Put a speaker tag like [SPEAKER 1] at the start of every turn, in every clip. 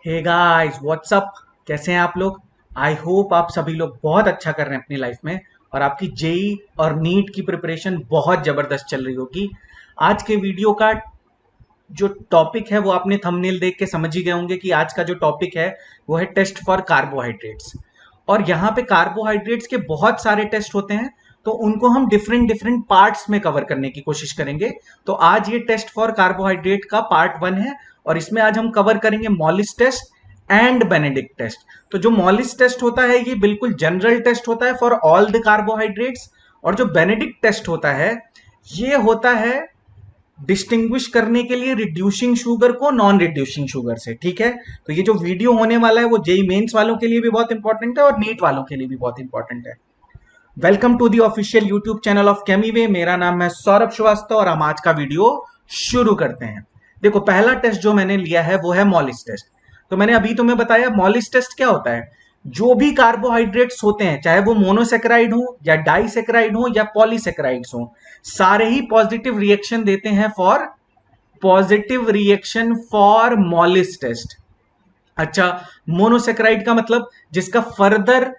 [SPEAKER 1] Hey guys what's up. कैसे हैं आप लोग? आई होप आप सभी लोग बहुत अच्छा कर रहे हैं अपनी लाइफ में और आपकी जेई और नीट की प्रिपरेशन बहुत ज़बरदस्त चल रही होगी। आज के वीडियो का जो टॉपिक है वो आपने थंबनेल देख के समझ ही गए होंगे कि आज का जो टॉपिक है वो है टेस्ट फॉर कार्बोहाइड्रेट्स। और यहाँ पे कार्बोहाइड्रेट्स के बहुत सारे टेस्ट होते हैं, तो उनको हम डिफरेंट डिफरेंट पार्ट्स में कवर करने की कोशिश करेंगे। तो आज ये टेस्ट फॉर कार्बोहाइड्रेट का पार्ट 1 है और इसमें आज हम कवर करेंगे Molisch test and Benedict test. तो जो मॉलिस टेस्ट होता है ये बिल्कुल जनरल टेस्ट होता है फॉर ऑल द कार्बोहाइड्रेट्स, और जो बेनेडिक्ट टेस्ट होता है ये होता है डिस्टिंग्विश करने के लिए रिड्यूसिंग शुगर को नॉन रिड्यूसिंग शुगर से। ठीक है, तो ये जो वीडियो होने वाला है वो जेई मेंस वालों के लिए भी बहुत इंपॉर्टेंट है और नीट वालों के लिए भी बहुत इंपॉर्टेंट है। Welcome to the official YouTube channel of Chemiway. मेरा नाम है सौरभ श्रीवास्तव और हम आज का वीडियो शुरू करते हैं। देखो, पहला टेस्ट जो मैंने लिया है वो है मॉलिस टेस्ट। तो मैंने अभी तुम्हें बताया मॉलिस टेस्ट क्या होता है। जो भी कार्बोहाइड्रेट्स होते हैं, चाहे वो मोनोसेक्राइड हो या डाइसेक्राइड हो या पॉलीसेक्राइड्स हो, सारे ही पॉजिटिव रिएक्शन देते हैं फॉर मॉलिस टेस्ट। अच्छा, मोनोसेक्राइड का मतलब जिसका फर्दर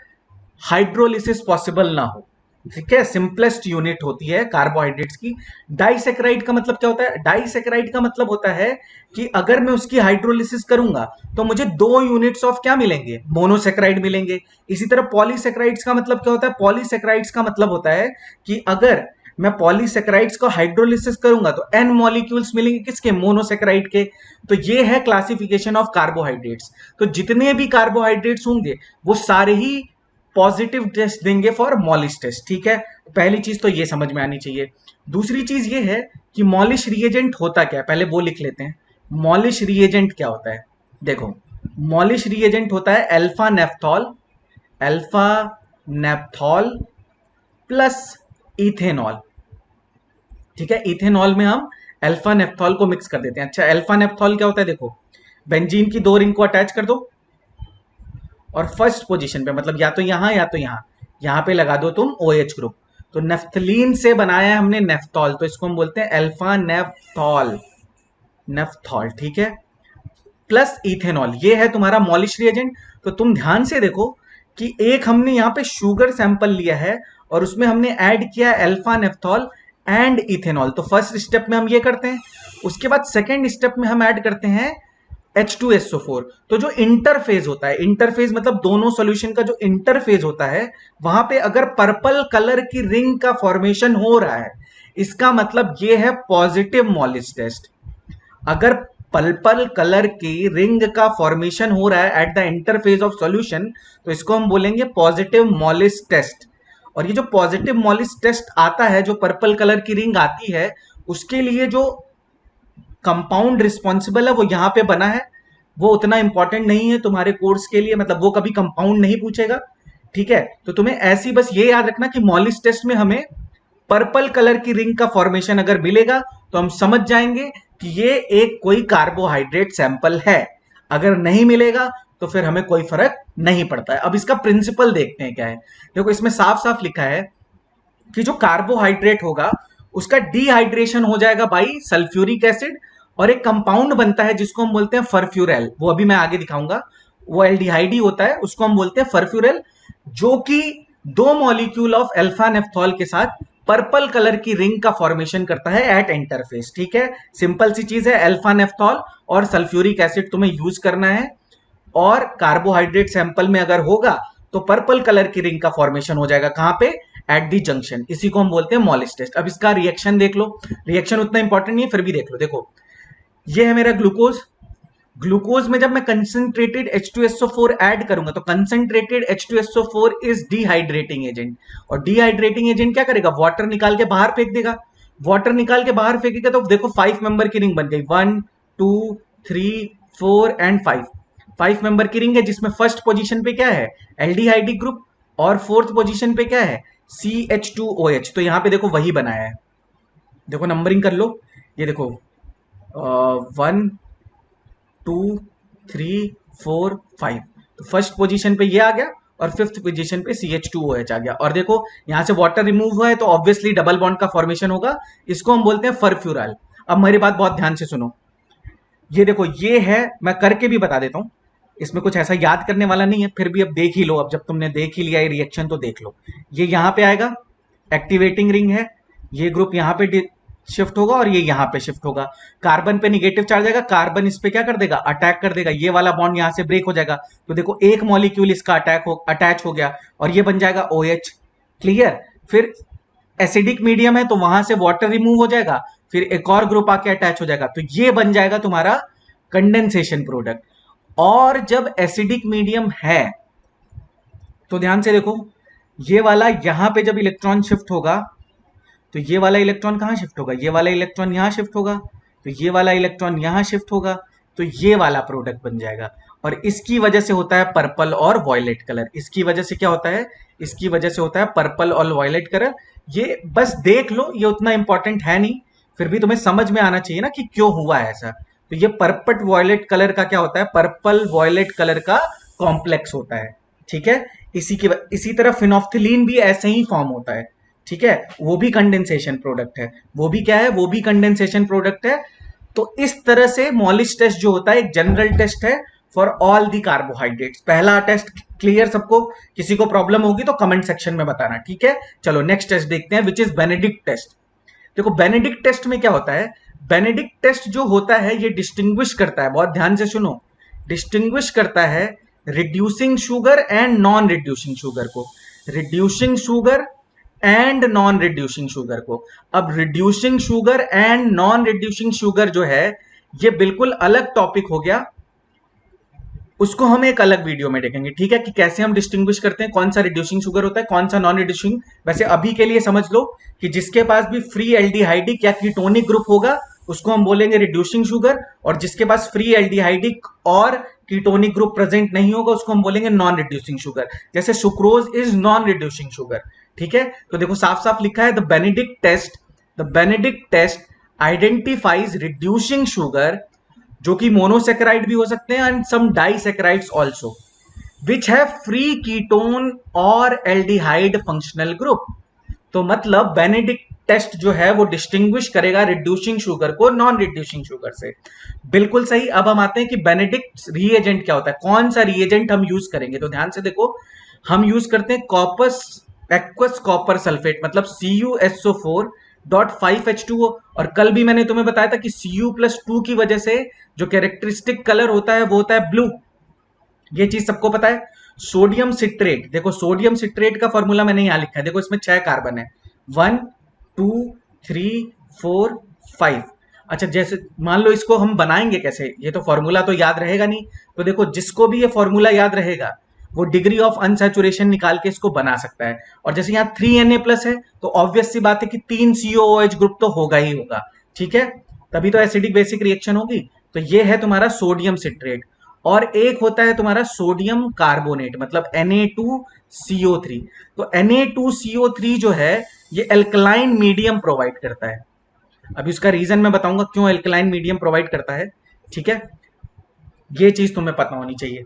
[SPEAKER 1] हाइड्रोलिसिस पॉसिबल ना हो। ठीक है, सिंपलेस्ट यूनिट होती है कार्बोहाइड्रेट्स की। डाइसेक्राइड का मतलब क्या होता है? डाइसेक्राइड का मतलब होता है कि अगर मैं उसकी हाइड्रोलिसिस करूंगा तो मुझे 2 यूनिट्स ऑफ क्या मिलेंगे? मोनोसेक्राइड मिलेंगे। इसी तरह पॉलीसेक्राइड्स का मतलब क्या होता है? पॉलीसेक्राइड्स का मतलब होता है कि अगर मैं पॉलीसेक्राइड्स को हाइड्रोलिसिस करूंगा तो एन मॉलिक्यूल्स मिलेंगे किसके? मोनोसेक्राइड के। तो ये है क्लासिफिकेशन ऑफ कार्बोहाइड्रेट्स। तो जितने भी कार्बोहाइड्रेट्स होंगे वो सारे ही पॉजिटिव टेस्ट देंगे फॉर मॉलिस टेस्ट। ठीक है, पहली चीज तो ये समझ में आनी चाहिए। दूसरी चीज ये है कि मॉलिश रिएजेंट होता क्या है, पहले वो लिख लेते हैं। मॉलिश रिएजेंट क्या होता है? देखो, मॉलिश रिएजेंट होता है अल्फा नेप्थॉल प्लस इथेनॉल। ठीक है, इथेनॉल में हम अल्फा नेप्थॉल को मिक्स कर देते हैं। अच्छा, अल्फा नेप्थॉल क्या होता है? देखो, बेंजीन की 2 रिंग को अटैच कर दो और फर्स्ट पोजीशन पे, मतलब या तो यहां या तो यहां पे लगा दो तुम OH ग्रुप। तो नेफ्थलीन से बनाया है हमने नेफ्थॉल, तो इसको हम बोलते हैं अल्फा नेफ्थॉल। ठीक है, प्लस इथेनॉल, ये है तुम्हारा मॉलिश रिएजेंट। तो तुम ध्यान से देखो कि एक हमने यहाँ पे शुगर सैंपल लिया है और उसमें हमने ऐड किया अल्फा नेफ्थॉल एंड इथेनॉल। तो फर्स्ट स्टेप में हम ये करते हैं। उसके बाद सेकेंड स्टेप में हम ऐड करते हैं H2SO4। तो जो इंटरफेज होता है, इंटरफेज मतलब दोनों सॉल्यूशन का जो इंटरफेज होता है, वहां पे अगर पर्पल कलर की रिंग का फॉर्मेशन हो रहा है, इसका मतलब ये है पॉजिटिव मॉलिस टेस्ट। अगर पर्पल कलर की रिंग का फॉर्मेशन हो रहा है at the interface of solution, तो इसको हम बोलेंगे पॉजिटिव मॉलिस टेस्ट। और ये जो पॉजिटिव मॉलिस टेस्ट आता है, जो पर्पल कलर की रिंग आती है, उसके लिए जो कंपाउंड रिस्पॉन्सिबल है वो यहां पे बना है। वो उतना इंपॉर्टेंट नहीं है तुम्हारे कोर्स के लिए, मतलब वो कभी कंपाउंड नहीं पूछेगा। ठीक है, तो तुम्हें ऐसी बस ये याद रखना कि मॉलिस टेस्ट में हमें पर्पल कलर की रिंग का फॉर्मेशन अगर मिलेगा तो हम समझ जाएंगे कि ये एक कोई कार्बोहाइड्रेट सैंपल है। अगर नहीं मिलेगा तो फिर हमें कोई फर्क नहीं पड़ता है। अब इसका प्रिंसिपल देखते हैं क्या है। देखो, इसमें साफ साफ लिखा है कि जो कार्बोहाइड्रेट होगा उसका डिहाइड्रेशन हो जाएगा बाई सल्फ्यूरिक एसिड, और एक कंपाउंड बनता है जिसको हम बोलते हैं फर्फ्यूरल। वो अभी मैं आगे दिखाऊंगा। वो एल्डिहाइड ही होता है, उसको हम बोलते हैं फर्फ्यूरल, जो कि 2 मॉलिक्यूल ऑफ अल्फा नेफ्थॉल के साथ पर्पल कलर की रिंग का फॉर्मेशन करता है एट इंटरफेस। ठीक है, सिंपल सी चीज है, अल्फा नेफ्थॉल और सल्फ्यूरिक एसिड तुम्हें यूज करना है। और कार्बोहाइड्रेट सैंपल में अगर होगा तो पर्पल कलर की रिंग का फॉर्मेशन हो जाएगा। कहां पे? At the junction. इसी को हम बोलते हैं मॉलिस टेस्ट। अब इसका रिएक्शन देख लो। रिएक्शन उतना इंपॉर्टेंट नहीं है, फिर भी देख लो। देखो, ये है मेरा ग्लूकोज। ग्लूकोज में जब मैं कंसंट्रेटेड H2SO4 ऐड करूंगा तो concentrated H2SO4 is dehydrating agent. और डिहाइड्रेटिंग एजेंट क्या करेगा? वाटर निकाल के बाहर फेंक देगा। वाटर निकाल के बाहर फेंकेगा तो देखो 5 मेंबर की रिंग बन गई। 1 2 3 4 एंड 5। 5 मेंबर की रिंग है जिसमें फर्स्ट पोजीशन पे क्या है? एल्डिहाइड ग्रुप, और फोर्थ पोजीशन पे क्या है? CH2OH। तो यहां पे देखो वही बनाया है। देखो, नंबरिंग कर लो। ये देखो, 1 2 3 4 5। तो फर्स्ट पोजीशन पे ये आ गया और फिफ्थ पोजीशन पे CH2OH आ गया। और देखो, यहां से वाटर रिमूव हुआ है तो ऑब्वियसली डबल बॉन्ड का फॉर्मेशन होगा। इसको हम बोलते हैं फर्फ्यूरल। अब मेरी बात बहुत ध्यान से सुनो। ये देखो, ये है, मैं करके भी बता देता हूं। इसमें कुछ ऐसा याद करने वाला नहीं है, फिर भी अब देख ही लो। अब जब तुमने देख ही लिया ये रिएक्शन तो देख लो। ये यहां पे आएगा, एक्टिवेटिंग रिंग है, ये ग्रुप यहां पे शिफ्ट होगा और ये यहां पे शिफ्ट होगा। कार्बन पे निगेटिव चार्ज आएगा, कार्बन इस पे क्या कर देगा, अटैक कर देगा, ये वाला बॉन्ड यहां से ब्रेक हो जाएगा। तो देखो एक मॉलिक्यूल इसका अटैच हो गया और ये बन जाएगा OH। क्लियर। फिर एसिडिक मीडियम है तो वहां से वाटर रिमूव हो जाएगा, फिर एक और ग्रुप आके अटैच हो जाएगा, तो ये बन जाएगा तुम्हारा कंडेंसेशन प्रोडक्ट। और जब एसिडिक मीडियम है तो ध्यान से देखो, ये वाला यहां पे जब इलेक्ट्रॉन शिफ्ट होगा तो ये वाला इलेक्ट्रॉन कहां शिफ्ट होगा, ये वाला इलेक्ट्रॉन यहां शिफ्ट होगा, तो ये वाला इलेक्ट्रॉन यहां शिफ्ट होगा, तो ये वाला प्रोडक्ट बन जाएगा। और इसकी वजह से होता है पर्पल और वॉयलेट कलर। इसकी वजह से क्या होता है, इसकी वजह से होता है पर्पल और वॉयलेट कलर। ये बस देख लो, ये उतना इंपॉर्टेंट है नहीं, फिर भी तुम्हें समझ में आना चाहिए ना कि क्यों हुआ है ऐसा। तो ये पर्पल वॉयलेट कलर का क्या होता है, पर्पल वॉयलेट कलर का कॉम्प्लेक्स होता है। ठीक है। इसी तरह फिनोफ्थिलीन भी ऐसे ही फॉर्म होता है। ठीक है, वो भी कंडेंसेशन प्रोडक्ट है। वो भी क्या है, वो भी कंडेंसेशन प्रोडक्ट है। तो इस तरह से मॉलिश टेस्ट जो होता है एक जनरल टेस्ट है फॉर ऑल दी कार्बोहाइड्रेट्स। पहला टेस्ट क्लियर सबको, किसी को प्रॉब्लम होगी तो कमेंट सेक्शन में बताना। ठीक है, चलो नेक्स्ट टेस्ट देखते हैं, विच इज बेनेडिक्ट टेस्ट। देखो बेनेडिक्ट टेस्ट में क्या होता है, बेनेडिक्ट टेस्ट जो होता है ये डिस्टिंग्विश करता है, बहुत ध्यान से सुनो, डिस्टिंग्विश करता है reducing sugar and non reducing sugar को। Reducing sugar and non reducing sugar को। अब reducing sugar and non reducing sugar जो है ये बिल्कुल अलग टॉपिक हो गया, उसको हम एक अलग वीडियो में देखेंगे। ठीक है, कि कैसे हम डिस्टिंग्विश करते हैं, कौन सा रिड्यूसिंग शुगर होता है, कौन सा नॉन रिड्यूसिंग। वैसे अभी के लिए समझ लो कि जिसके पास भी फ्री एल्डिहाइडिक या कीटोनिक ग्रुप होगा उसको हम बोलेंगे रिड्यूसिंग शुगर, और जिसके पास फ्री एल्डिहाइडिक और कीटोनिक ग्रुप प्रेजेंट नहीं होगा उसको हम बोलेंगे नॉन रिड्यूसिंग शुगर। जैसे sucrose is non reducing sugar. ठीक है, तो देखो साफ साफ लिखा है, the Benedict test identifies reducing sugar, जो कि मोनोसेकेराइड भी हो सकते हैं and some disaccharides also, which have free ketone और एल्डिहाइड फंक्शनल ग्रुप। तो मतलब बेनेडिक्ट टेस्ट जो है वो डिस्टिंग्विश करेगा रिड्यूसिंग शुगर को नॉन रिड्यूसिंग शुगर से। बिल्कुल सही। अब हम आते हैं कि बेनेडिक्ट रिएजेंट क्या होता है, कौन सा रिएजेंट हम यूज करेंगे। तो ध्यान से देखो, हम यूज करते हैं कॉपस एक्वस कॉपर सल्फेट, मतलब CuSO4.5H2O। और कल भी मैंने तुम्हें बताया था कि Cu+2 की वजह से जो कैरेक्टरिस्टिक कलर होता है वो होता है ब्लू। ये चीज सबको पता है। सोडियम सिट्रेट, देखो सोडियम सिट्रेट का फॉर्मूला मैंने यहां लिखा है, देखो इसमें 6 कार्बन है, 1 2 3 4 5। अच्छा, जैसे मान लो इसको हम बनाएंगे कैसे, ये तो फॉर्मूला तो याद रहेगा नहीं। तो देखो जिसको भी ये फॉर्मूला याद रहेगा वो डिग्री ऑफ अनसैचुरेशन निकाल के इसको बना सकता है। और जैसे यहाँ 3Na+ है तो ऑब्वियस सी बात है कि 3 COOH ग्रुप तो होगा ही होगा। ठीक है, तभी तो एसिडिक बेसिक रिएक्शन होगी। तो ये है तुम्हारा सोडियम सिट्रेट। और एक होता है तुम्हारा सोडियम कार्बोनेट, मतलब Na2CO3। तो Na2CO3 जो है ये एल्कलाइन मीडियम प्रोवाइड करता है। अभी उसका रीजन मैं बताऊंगा क्यों एल्कलाइन मीडियम प्रोवाइड करता है। ठीक है, ये चीज तुम्हें पता होनी चाहिए।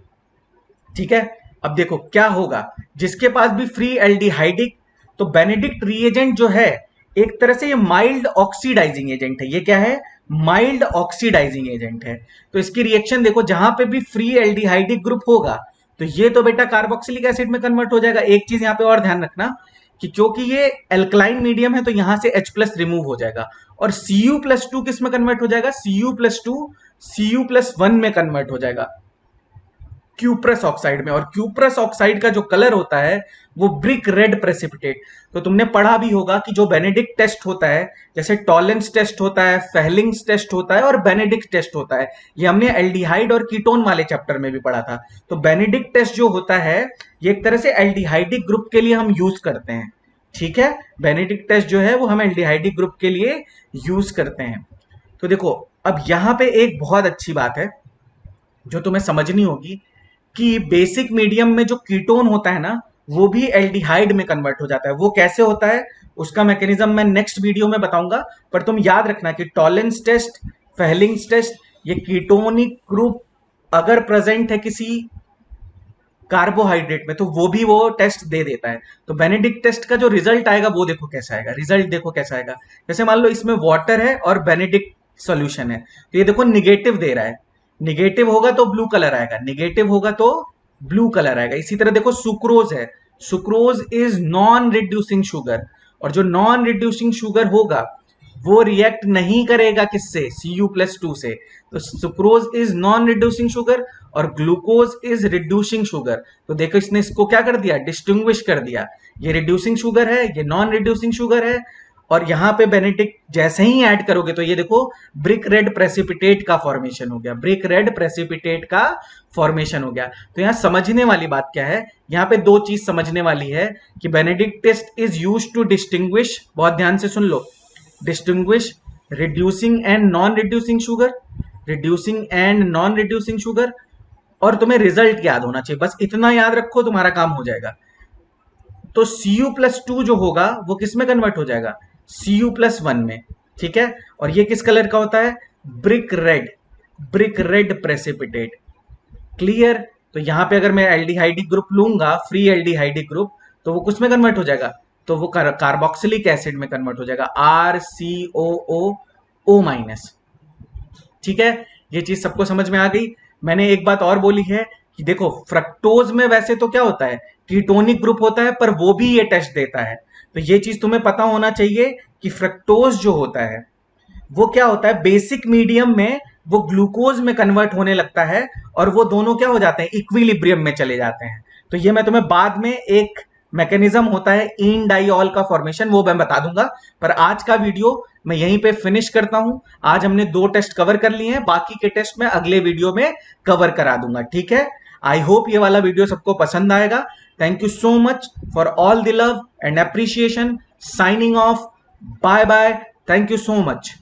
[SPEAKER 1] ठीक है, अब देखो क्या होगा, जिसके पास भी फ्री एल्डिहाइडिक, तो बेनेडिक्ट रिएजेंट जो है एक तरह से ये माइल्ड ऑक्सीडाइजिंग एजेंट है। ये क्या है, माइल्ड ऑक्सीडाइजिंग एजेंट है। तो इसकी रिएक्शन देखो, जहां पे भी फ्री एल्डिहाइडिक ग्रुप होगा तो ये तो बेटा कार्बोक्सिलिक एसिड में कन्वर्ट हो जाएगा। एक चीज यहां पे और ध्यान रखना कि क्योंकि ये एल्कलाइन मीडियम है तो यहां से H+ रिमूव हो जाएगा। और Cu+2 किस में कन्वर्ट हो जाएगा, Cu+2 Cu+1 में कन्वर्ट हो जाएगा, क्यूप्रस ऑक्साइड में। और क्यूप्रस ऑक्साइड का जो कलर होता है वो ब्रिक रेड प्रेसिपिटेट। तो तुमने पढ़ा भी होगा कि जो बेनेडिक्ट टेस्ट होता है, जैसे टॉलेंस टेस्ट होता है, फेहलिंग्स टेस्ट होता है और बेनेडिक्ट टेस्ट होता है, ये हमने एल्डिहाइड और कीटोन वाले चैप्टर में भी पढ़ा था। तो बेनेडिक्ट टेस्ट जो होता है ये एक तरह से एल्डिहाइडिक ग्रुप के लिए हम यूज करते हैं। ठीक है, बेनेडिक्ट टेस्ट जो है वो हम एल्डिहाइडिक ग्रुप के लिए यूज करते हैं। तो देखो अब यहां पे एक बहुत अच्छी बात है जो तुम्हें समझनी होगी कि बेसिक मीडियम में जो कीटोन होता है ना वो भी एल्डिहाइड में कन्वर्ट हो जाता है। वो कैसे होता है उसका मैकेनिज्म मैं नेक्स्ट वीडियो में बताऊंगा। पर तुम याद रखना कि टॉलेंस टेस्ट, फेहलिंग्स टेस्ट, ये कीटोनिक ग्रुप अगर प्रेजेंट है किसी कार्बोहाइड्रेट में तो वो भी वो टेस्ट दे देता है। तो बेनेडिक्ट टेस्ट का जो रिजल्ट आएगा वो देखो कैसा आएगा, रिजल्ट देखो कैसा आएगा। जैसे मान लो इसमें वाटर है और बेनेडिक्ट सॉल्यूशन है, तो ये देखो निगेटिव दे रहा है। निगेटिव होगा तो ब्लू कलर आएगा, निगेटिव होगा तो ब्लू कलर आएगा। इसी तरह देखो सुक्रोज है, sucrose is non reducing sugar, और जो नॉन रिड्यूसिंग शुगर होगा वो रिएक्ट नहीं करेगा किससे, Cu+2 से। तो sucrose is non reducing sugar और ग्लूकोज इज रिड्यूसिंग शुगर। तो देखो इसने इसको क्या कर दिया, डिस्टिंग्विश कर दिया, ये रिड्यूसिंग शुगर है, ये नॉन रिड्यूसिंग शुगर है। और यहां पे बेनेडिक्ट जैसे ही ऐड करोगे तो ये देखो ब्रिक रेड प्रेसिपिटेट का फॉर्मेशन हो गया, ब्रिक रेड प्रेसिपिटेट का फॉर्मेशन हो गया। तो यहां समझने वाली बात क्या है, यहां पे दो चीज समझने वाली है कि Benedict test is used to distinguish, बहुत ध्यान से सुन लो, distinguish reducing and non reducing sugar, reducing and non reducing sugar. और तुम्हें रिजल्ट याद होना चाहिए, बस इतना याद रखो तुम्हारा काम हो जाएगा। तो Cu+2 जो होगा वो किस में कन्वर्ट हो जाएगा, Cu+1 में, ठीक है। और ये किस कलर का होता है, brick red, brick red precipitate, clear. तो यहां पे अगर मैं एल्डिहाइडिक ग्रुप लूंगा, फ्री एल्डिहाइडिक ग्रुप, तो वो किस में कन्वर्ट हो जाएगा, तो वो कार्बोक्सिलिक एसिड में कन्वर्ट हो जाएगा, RCOO-, ठीक है। ये चीज सबको समझ में आ गई। मैंने एक बात और बोली है कि देखो फ्रक्टोज में वैसे तो क्या होता है, कीटोनिक ग्रुप होता है, पर वो भी ये टेस्ट देता है। तो ये चीज तुम्हें पता होना चाहिए कि फ्रक्टोज जो होता है वो क्या होता है, बेसिक मीडियम में वो ग्लूकोज में कन्वर्ट होने लगता है और वो दोनों क्या हो जाते हैं, इक्विलिब्रियम में चले जाते हैं। तो ये मैं तुम्हें बाद में एक मैकेनिज्म होता है इन डाइऑल का फॉर्मेशन, वो मैं बता दूंगा। पर आज का वीडियो मैं यहीं पे फिनिश करता हूं। आज हमने 2 टेस्ट कवर कर लिए हैं, बाकी के टेस्ट मैं अगले वीडियो में कवर करा दूंगा, ठीक है। आई होप ये वाला वीडियो सबको पसंद आएगा। Thank you so much for all the love and appreciation. Signing off, bye bye, thank you so much.